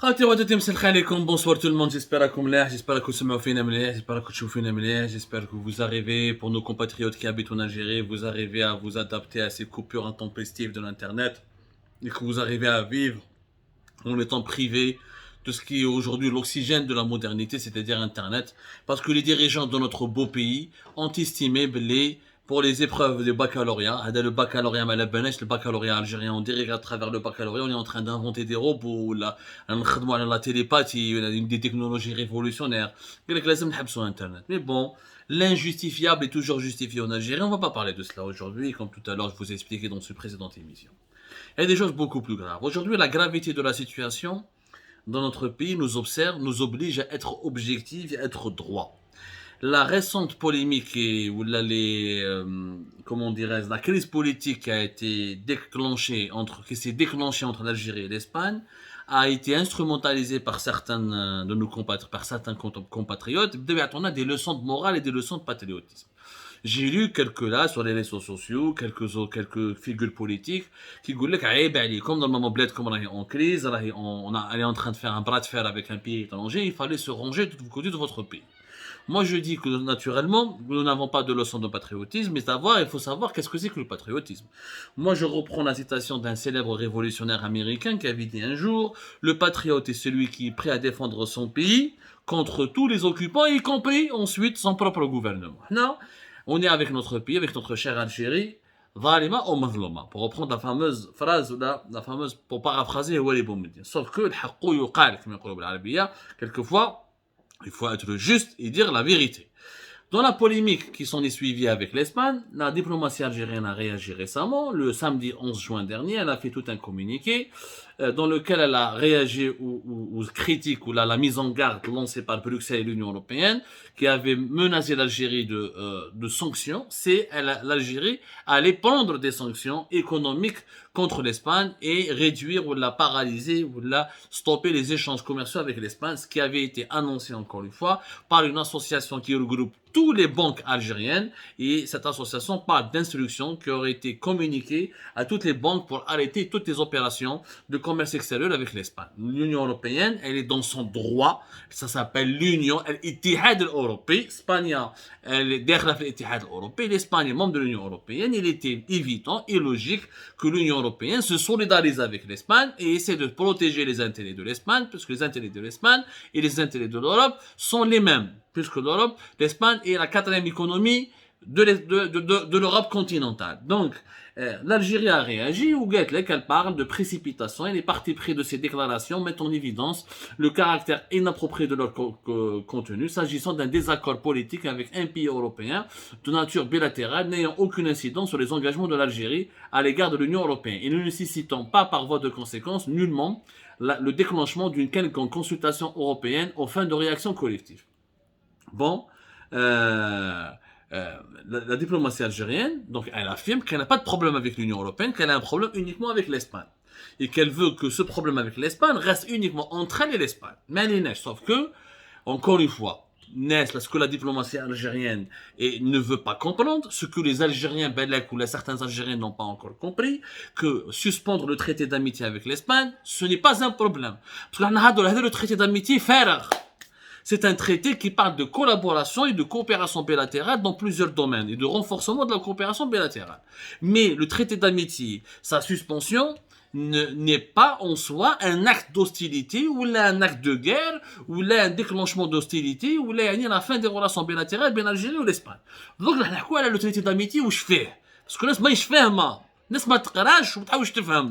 خاوتي واتاتي مسلخ عليكم bonsoir tout le monde, j'espère que ملاح, j'espère que تسمعوا فينا مليح, j'espère que تشوفوا فينا مليح, j'espère que vous arrivez, pour nos compatriotes qui habitent en Algérie, vous arrivez à vous adapter à ces coupures intempestives de l'internet et que vous arrivez à vivre en étant privé de ce qui est aujourd'hui l'oxygène de la modernité, c'est-à-dire internet, parce que les dirigeants de notre beau pays ont estimé pour les épreuves de baccalauréat, le baccalauréat le baccalauréat algérien, on dérive à travers le baccalauréat, on est en train d'inventer des robots, la télépathie, des technologies révolutionnaires. Internet. Mais bon, l'injustifiable est toujours justifié en Algérie, on va pas parler de cela aujourd'hui, comme tout à l'heure je vous ai expliqué dans cette précédente émission. Il y a des choses beaucoup plus graves. Aujourd'hui, la gravité de la situation dans notre pays nous oblige à être objectifs et à être droits. La récente polémique ou comment dirais-je, la crise politique qui a été qui s'est déclenchée entre l'Algérie et l'Espagne a été instrumentalisée par certains de nos compatriotes. On a des leçons de morale et des leçons de patriotisme. J'ai lu sur les réseaux sociaux, quelques figures politiques qui disaient comme dans le moment bled, comme on est en crise, elle est en train de faire un bras de fer avec un pays étranger, il fallait se ranger du côté de votre pays. Moi, je dis que naturellement, nous n'avons pas de leçon de patriotisme, mais il faut savoir qu'est-ce que c'est que le patriotisme. Moi, je reprends la citation d'un célèbre révolutionnaire américain qui avait dit un jour, le patriote est celui qui est prêt à défendre son pays contre tous les occupants, y compris ensuite son propre gouvernement. Non, on est avec notre pays, avec notre chère Algérie, Zalima ou Mazluma, pour reprendre la fameuse phrase, pour paraphraser Wali Boumediene. Sauf que, quelquefois, il faut être juste et dire la vérité. Dans la polémique qui s'en est suivie avec l'Espagne, la diplomatie algérienne a réagi récemment. Le samedi 11 juin dernier, elle a fait tout un communiqué dans lequel elle a réagi aux critiques ou la mise en garde lancée par Bruxelles et l'Union européenne qui avait menacé l'Algérie de sanctions. L'Algérie allait prendre des sanctions économiques contre l'Espagne et réduire ou la paralyser ou la stopper les échanges commerciaux avec l'Espagne, ce qui avait été annoncé encore une fois par une association qui regroupe tous les banques algériennes et cette association parle d'instructions qui auraient été communiquées à toutes les banques pour arrêter toutes les opérations de commerce extérieur avec l'Espagne. L'Union européenne, elle est dans son droit, ça s'appelle l'Union, l'Ittihad européen, l'Espagne, elle est derrière l'Ittihad européen, l'Espagne est membre de l'Union européenne, il était évident et logique que l'Union européenne se solidarise avec l'Espagne et essaie de protéger les intérêts de l'Espagne, puisque les intérêts de l'Espagne et les intérêts de l'Europe sont les mêmes, puisque l'Espagne est la quatrième économie de l'Europe continentale. Donc, l'Algérie a réagi, ou qu'elle parle de précipitation et les partis pris de ces déclarations mettent en évidence le caractère inapproprié de leur contenu s'agissant d'un désaccord politique avec un pays européen de nature bilatérale n'ayant aucune incidence sur les engagements de l'Algérie à l'égard de l'Union européenne et ne nécessitant pas par voie de conséquence nullement le déclenchement d'une quelconque consultation européenne aux fins de réaction collective. Bon, la diplomatie algérienne, donc elle affirme qu'elle n'a pas de problème avec l'Union européenne, qu'elle a un problème uniquement avec l'Espagne. Et qu'elle veut que ce problème avec l'Espagne reste uniquement entre elle et l'Espagne. Mais elle est neige, sauf que, encore une fois, ce que la diplomatie algérienne ne veut pas comprendre, ce que les Algériens, certains Algériens n'ont pas encore compris, que suspendre le traité d'amitié avec l'Espagne, ce n'est pas un problème. Parce que le traité d'amitié, c'est un traité qui parle de collaboration et de coopération bilatérale dans plusieurs domaines et de renforcement de la coopération bilatérale. Mais le traité d'amitié, sa suspension n'est pas en soi un acte d'hostilité ou là un acte de guerre ou là un déclenchement d'hostilité ou là la fin des relations bilatérales entre l'Algérie ou l'Espagne. Donc là, le traité d'amitié où je fais parce que là, je fais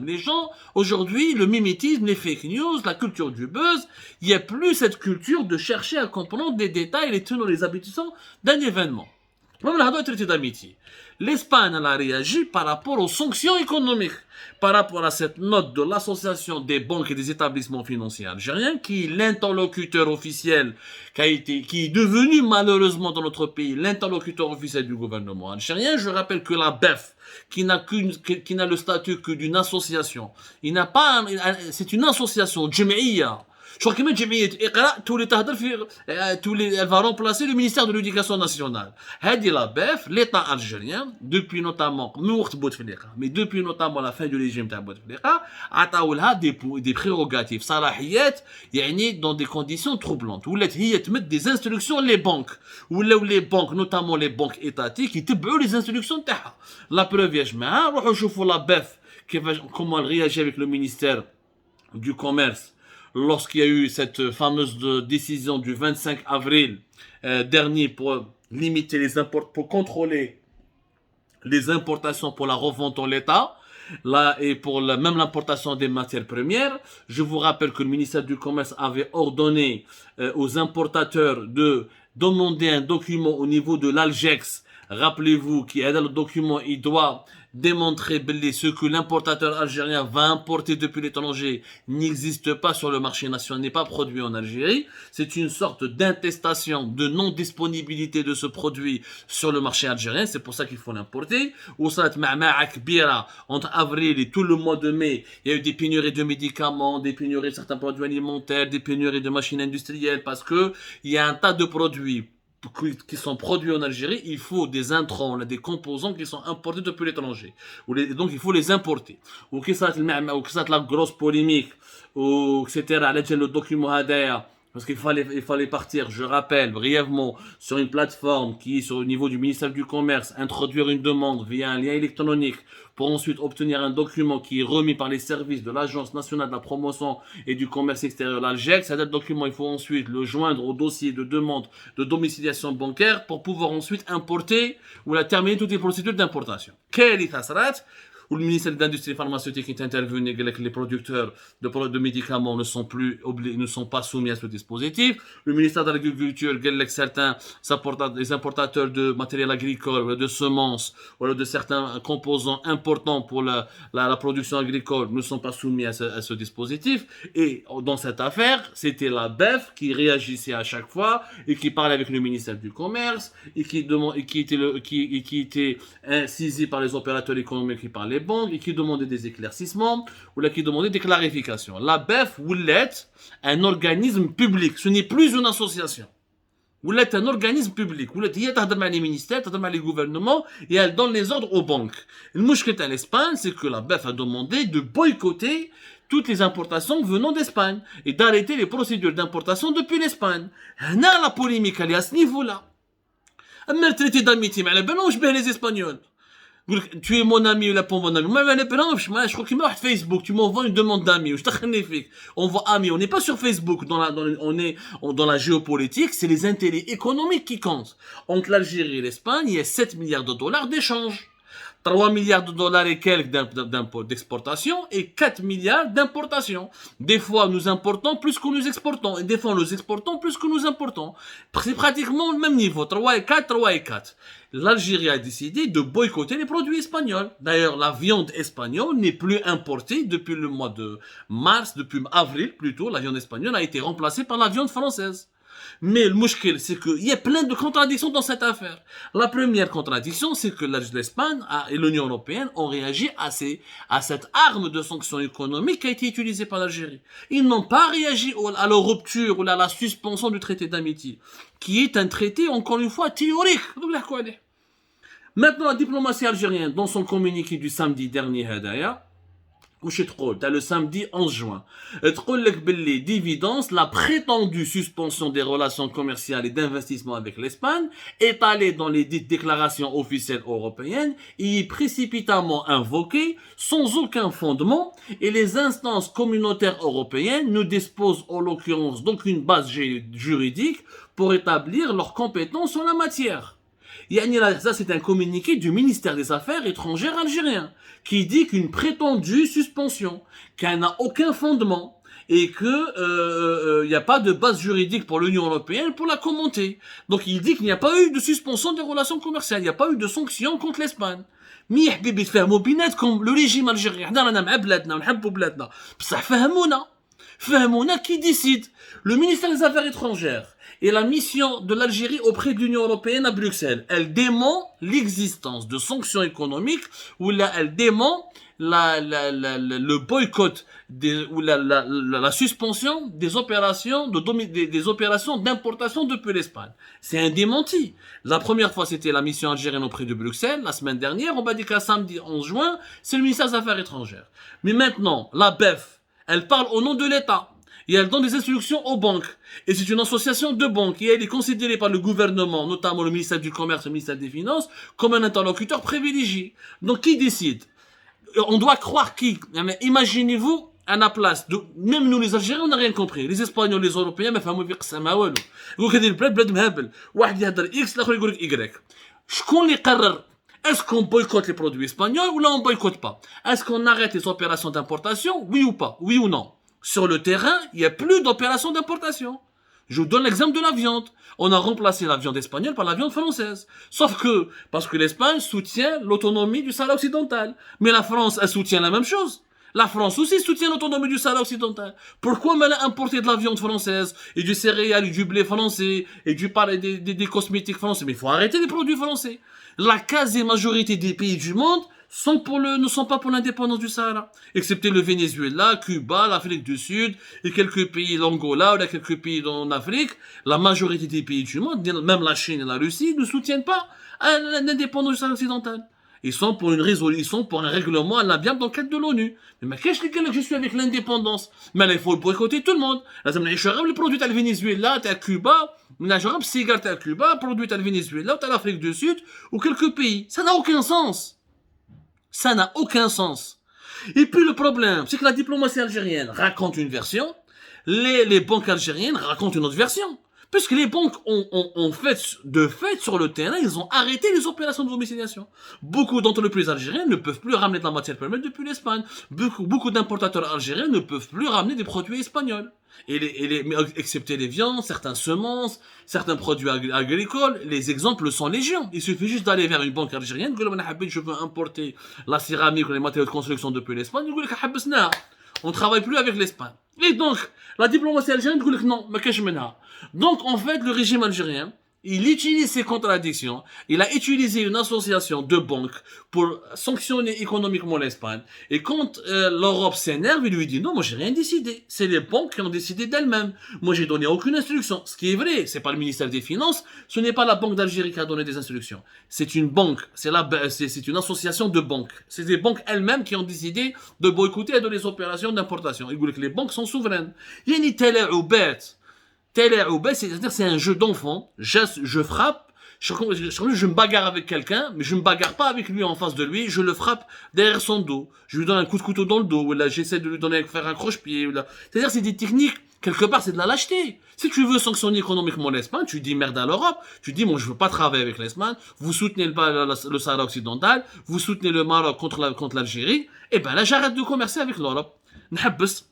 les gens, aujourd'hui, le mimétisme, les fake news, la culture du buzz, il n'y a plus cette culture de chercher à comprendre les détails, les tenants, les aboutissants d'un événement. L'Espagne a réagi par rapport aux sanctions économiques, par rapport à cette note de l'association des banques et des établissements financiers algériens, qui est l'interlocuteur officiel, qui est devenu malheureusement dans notre pays l'interlocuteur officiel du gouvernement algérien. Je rappelle que la BEF, qui n'a le statut que d'une association, c'est une association, Jem'iyya, Je crois que même جمعية إقراء تولي تهدر في تولي elle va remplacer le ministère de l'éducation nationale. هذه la BEF, l'État algérien, depuis notamment من وقت بوتفليقة, mais depuis notamment la fin du régime تاع بوتفليقة, عطاو لها des prérogatives, صلاحيات يعني dans des conditions troublantes. ولات هي تمد des instructions les banques. ولاو les banques, notamment les banques étatiques, يتبعوا les instructions تاعها. La preuve يا جماعة, روحوا شوفوا la BEF comment elle réagit avec le ministère du commerce lorsqu'il y a eu cette fameuse décision du 25 avril dernier pour limiter les imports, pour contrôler les importations pour la revente en l'état, là, et pour même l'importation des matières premières. Je vous rappelle que le ministère du Commerce avait ordonné aux importateurs de demander un document au niveau de l'Algex. Rappelez-vous qu'il y a dans le document, il doit démontrer ce que l'importateur algérien va importer depuis l'étranger n'existe pas sur le marché national, n'est pas produit en Algérie. C'est une sorte d'attestation de non-disponibilité de ce produit sur le marché algérien. C'est pour ça qu'il faut l'importer. Entre avril et tout le mois de mai, il y a eu des pénuries de médicaments, des pénuries de certains produits alimentaires, des pénuries de machines industrielles, parce que il y a un tas de produits qui sont produits en Algérie, il faut des intrants, des composants qui sont importés depuis l'étranger. Donc il faut les importer. Ou que ça la grosse polémique, ou etc. Le document Hadaya, parce qu'il fallait partir, je rappelle brièvement, sur une plateforme qui est sur le niveau du ministère du Commerce, introduire une demande via un lien électronique pour ensuite obtenir un document qui est remis par les services de l'Agence nationale de la promotion et du commerce extérieur, l'ALGEC. Cet document, il faut ensuite le joindre au dossier de demande de domiciliation bancaire pour pouvoir ensuite importer ou terminer toutes les procédures d'importation. Quelle est où le ministère de l'Industrie pharmaceutique est intervenu, que les producteurs de médicaments ne sont pas soumis à ce dispositif. Le ministère de l'Agriculture, certains les importateurs de matériel agricole, de semences, ou de certains composants importants pour la production agricole ne sont pas soumis à ce dispositif. Et dans cette affaire, c'était la BEF qui réagissait à chaque fois et qui parlait avec le ministère du Commerce et qui était saisi par les opérateurs économiques qui parlaient banques et qui demandaient des éclaircissements ou là qui demandaient des clarifications. La BEF voulait un organisme public, ce n'est plus une association. Voulait un organisme public. Voulait y être les ministères, les gouvernements et elle donne les ordres aux banques. Le mouchkit à l'Espagne, c'est que la BEF a demandé de boycotter toutes les importations venant d'Espagne et d'arrêter les procédures d'importation depuis l'Espagne. Là, la polémique, elle est à ce niveau-là. Mais le traité d'amitié, mais elle est bien les Espagnols. Tu es mon ami ou la pour mon ami. Moi, je crois qu'il m'a Facebook. Tu m'envoies une demande d'amis. On voit amis. On n'est pas sur Facebook. On est dans la géopolitique. C'est les intérêts économiques qui comptent. Entre l'Algérie et l'Espagne, il y a 7 milliards de dollars d'échange. 3 milliards de dollars et quelques d'exportation et 4 milliards d'importation. Des fois, nous importons plus que nous exportons. Et des fois, nous exportons plus que nous importons. C'est pratiquement le même niveau. 3 et 4, 3 et 4. L'Algérie a décidé de boycotter les produits espagnols. D'ailleurs, la viande espagnole n'est plus importée depuis le mois de mars, depuis avril plutôt. La viande espagnole a été remplacée par la viande française. Mais le mouchkil, c'est qu'il y a plein de contradictions dans cette affaire. La première contradiction, c'est que l'Espagne et l'Union européenne ont réagi à cette arme de sanctions économiques qui a été utilisée par l'Algérie. Ils n'ont pas réagi à la rupture ou à la suspension du traité d'amitié, qui est un traité, encore une fois, théorique. Maintenant, la diplomatie algérienne, dans son communiqué du samedi dernier, Hadaya, t'as le samedi 11 juin. D'évidence, la prétendue suspension des relations commerciales et d'investissement avec l'Espagne est allée dans les dites déclarations officielles européennes et est précipitamment invoquée sans aucun fondement et les instances communautaires européennes ne disposent en l'occurrence d'aucune base juridique pour établir leurs compétences en la matière. Ça, c'est un communiqué du ministère des Affaires étrangères algérien qui dit qu'une prétendue suspension, qu'elle n'a aucun fondement et que il n'y a pas de base juridique pour l'Union européenne pour la commenter. Donc il dit qu'il n'y a pas eu de suspension des relations commerciales, il n'y a pas eu de sanctions contre l'Espagne. مي حبيبي تفهموا بيناتكم لو ريجيم الجيري حنا رانا مع بلادنا ونحبوا بلادنا بصح فهمونا qui décide. Le ministère des Affaires étrangères et la mission de l'Algérie auprès de l'Union européenne à Bruxelles, elle dément l'existence de sanctions économiques ou là elle dément le boycott ou la suspension des opérations des opérations d'importation depuis l'Espagne. C'est un démenti. La première fois, c'était la mission algérienne auprès de Bruxelles. La semaine dernière, on m'a dit qu'à samedi 11 juin, c'est le ministère des Affaires étrangères. Mais maintenant, la BEF, elle parle au nom de l'État. Et elle donne des instructions aux banques. Et c'est une association de banques. Et elle est considérée par le gouvernement, notamment le ministère du Commerce et le ministère des Finances, comme un interlocuteur privilégié. Donc qui décide? On doit croire qui? Imaginez-vous à la place de... Même nous les Algériens, on n'a rien compris. Les Espagnols, les Européens, ما فهموا في قصة ما والو. يقول هذه البلاد بلاد مهبل. واحد يهضر إكس الآخر يقول لك إيكغيك. شكون اللي قرر؟ Est-ce qu'on boycotte les produits espagnols ou là on boycotte pas? Est-ce qu'on arrête les opérations d'importation? Oui ou pas? Oui ou non? Sur le terrain, il n'y a plus d'opérations d'importation. Je vous donne l'exemple de la viande. On a remplacé la viande espagnole par la viande française. Sauf que, parce que l'Espagne soutient l'autonomie du Sahara occidental. Mais la France, elle soutient la même chose. La France aussi soutient l'autonomie du Sahara occidental. Pourquoi elle a importé de la viande française, et du céréal, et du blé français, et des cosmétiques français? Mais il faut arrêter les produits français. La quasi-majorité des pays du monde ne sont pas pour l'indépendance du Sahara. Excepté le Venezuela, Cuba, l'Afrique du Sud, et quelques pays, l'Angola, ou quelques pays en Afrique. La majorité des pays du monde, même la Chine et la Russie, ne soutiennent pas l'indépendance du Sahara occidental. Ils sont pour un règlement à l'amiable d'enquête de l'ONU. Mais qu'est-ce que je suis avec l'indépendance? Mais là, il faut boycotter tout le monde. Là, les produits à Venezuela, à Cuba, là, je cigare à Cuba, produits à Venezuela, à l'Afrique du Sud, ou quelques pays. Ça n'a aucun sens. Ça n'a aucun sens. Et puis le problème, c'est que la diplomatie algérienne raconte une version, les banques algériennes racontent une autre version. Puisque les banques ont fait, de fait, sur le terrain, ils ont arrêté les opérations de domiciliation. Beaucoup d'entreprises algériennes ne peuvent plus ramener de la matière première depuis l'Espagne. Beaucoup d'importateurs algériens ne peuvent plus ramener des produits espagnols. Excepté les viandes, certaines semences, certains produits agricoles, les exemples sont légion. Il suffit juste d'aller vers une banque algérienne, je veux importer la céramique ou les matériaux de construction depuis l'Espagne, on ne travaille plus avec l'Espagne. Et donc, la diplomatie algérienne dit non, mais qu'est-ce que je. Donc, en fait, le régime algérien, il utilise ces contradictions. Il a utilisé une association de banques pour sanctionner économiquement l'Espagne. Et quand l'Europe s'énerve, il lui dit non, moi j'ai rien décidé. C'est les banques qui ont décidé d'elles-mêmes. Moi j'ai donné aucune instruction. Ce qui est vrai, c'est pas le ministère des Finances, ce n'est pas la Banque d'Algérie qui a donné des instructions. C'est une banque, c'est une association de banques. C'est des banques elles-mêmes qui ont décidé de boycotter et de les opérations d'importation. Il dit que les banques sont souveraines. Il y a une telle ou bête. C'est-à-dire c'est un jeu d'enfant. Je frappe, je me bagarre avec quelqu'un, mais je me bagarre pas avec lui en face de lui, je le frappe derrière son dos. Je lui donne un coup de couteau dans le dos, ou là j'essaie de lui faire un croche-pied. C'est-à-dire c'est des techniques, quelque part c'est de la lâcheté. Si tu veux sanctionner économiquement l'Espagne, tu dis merde à l'Europe, tu dis moi je veux pas travailler avec l'Espagne, vous soutenez le Sahara occidental, vous soutenez le Maroc contre l'Algérie, et ben là j'arrête de commercer avec l'Europe. نحبس.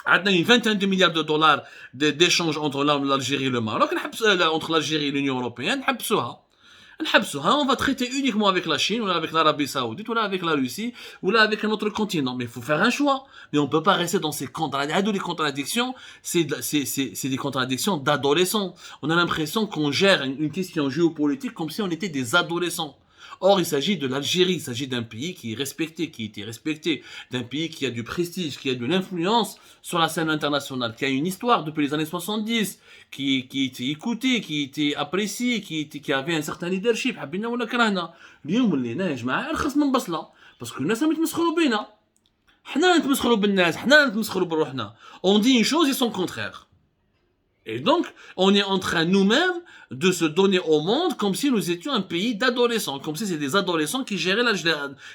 عندنا une vingtaine de milliards de dollars d'échanges entre l'Algérie et le Maroc, entre l'Algérie et l'Union européenne, on va traiter uniquement avec la Chine, ou avec l'Arabie Saoudite, ou avec la Russie, ou avec un autre continent. Mais il faut faire un choix. Mais on ne peut pas rester dans ces contradictions. C'est des contradictions d'adolescents. On a l'impression qu'on gère une question géopolitique comme si on était des adolescents. Or, il s'agit de l'Algérie, il s'agit d'un pays qui est respecté, qui était respecté, d'un pays qui a du prestige, qui a de l'influence sur la scène internationale, qui a une histoire depuis les années 70, qui était écouté, qui était apprécié, qui avait un certain leadership. حبينا ولا كرهنا. اليوم اللي يا جماعه ارخص من بصله باسكو الناس راهم يتمسخروا بينا. حنا نتمسخروا بالناس, حنا نتمسخروا بروحنا. On dit une chose et son contraire. Et donc, on est en train nous-mêmes de se donner au monde comme si nous étions un pays d'adolescents, comme si c'était des adolescents qui géraient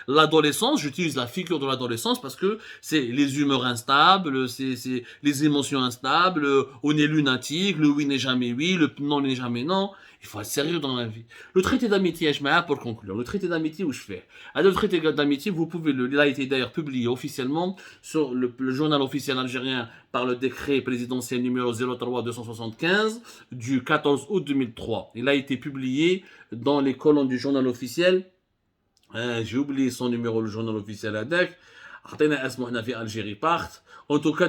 l'adolescence. J'utilise la figure de l'adolescence parce que c'est les humeurs instables, c'est les émotions instables, on est lunatique, le oui n'est jamais oui, le non n'est jamais non. Il faut être sérieux dans la vie. Le traité d'amitié, pour conclure, le traité d'amitié où je fais. Alors, le traité d'amitié, vous pouvez il a été d'ailleurs publié officiellement sur le journal officiel algérien par le décret présidentiel numéro 03-275 du 14 août 2003. Il a été publié dans les colonnes du journal officiel. J'ai oublié son numéro, le journal officiel ADEC. عطينا اسمه هنا في الجيري بارت. En tout cas,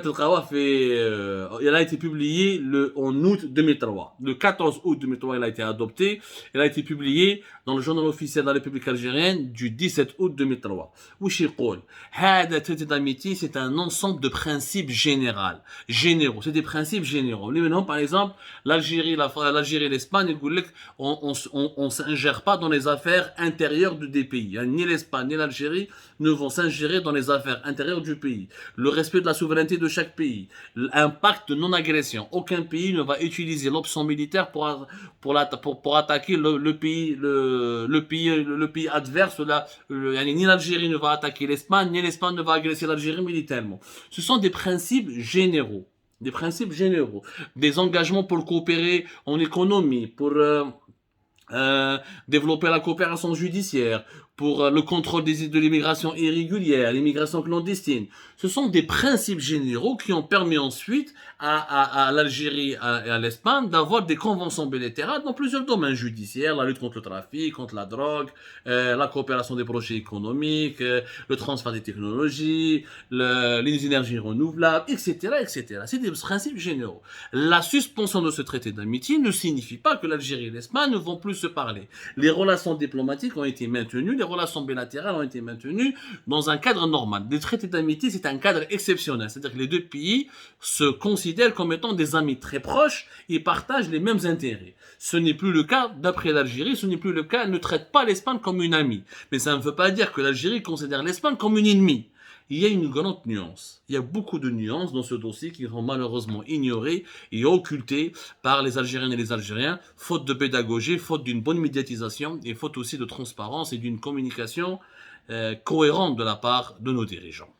il a été publié en août 2003. Le 14 août 2003, il a été adopté. Il a été publié dans le journal officiel de la République algérienne du 17 août 2003. وش يقول؟ هذا traité d'amitié, c'est un ensemble de principes généraux. C'est des principes généraux. Par exemple, l'Algérie et l'Espagne, on ne s'ingère pas dans les affaires intérieures des pays. Ni l'Espagne ni l'Algérie ne vont s'ingérer dans les affaires intérieures du pays. Le respect de la souveraineté de chaque pays. Un pacte de non-agression. Aucun pays ne va utiliser l'option militaire pour attaquer le pays adverse. Ni l'Algérie ne va attaquer l'Espagne, ni l'Espagne ne va agresser l'Algérie militairement. Ce sont des principes généraux. Des principes généraux. Des engagements pour coopérer en économie, pour développer la coopération judiciaire, pour le contrôle de l'immigration irrégulière, l'immigration clandestine. Ce sont des principes généraux qui ont permis ensuite à l'Algérie et à l'Espagne d'avoir des conventions bilatérales dans plusieurs domaines judiciaires, la lutte contre le trafic, contre la drogue, la coopération des projets économiques, le transfert des technologies, les énergies renouvelables, etc., etc. C'est des principes généraux. La suspension de ce traité d'amitié ne signifie pas que l'Algérie et l'Espagne ne vont plus se parler. Les relations diplomatiques ont été maintenues, les relations bilatérales ont été maintenues dans un cadre normal. Le traité d'amitié, c'est un cadre exceptionnel. C'est-à-dire que les deux pays se considèrent comme étant des amis très proches et partagent les mêmes intérêts. Ce n'est plus le cas d'après l'Algérie, ce n'est plus le cas, elle ne traite pas l'Espagne comme une amie. Mais ça ne veut pas dire que l'Algérie considère l'Espagne comme une ennemie. Il y a une grande nuance. Il y a beaucoup de nuances dans ce dossier qui sont malheureusement ignorées et occultées par les Algériennes et les Algériens, faute de pédagogie, faute d'une bonne médiatisation et faute aussi de transparence et d'une communication cohérente de la part de nos dirigeants.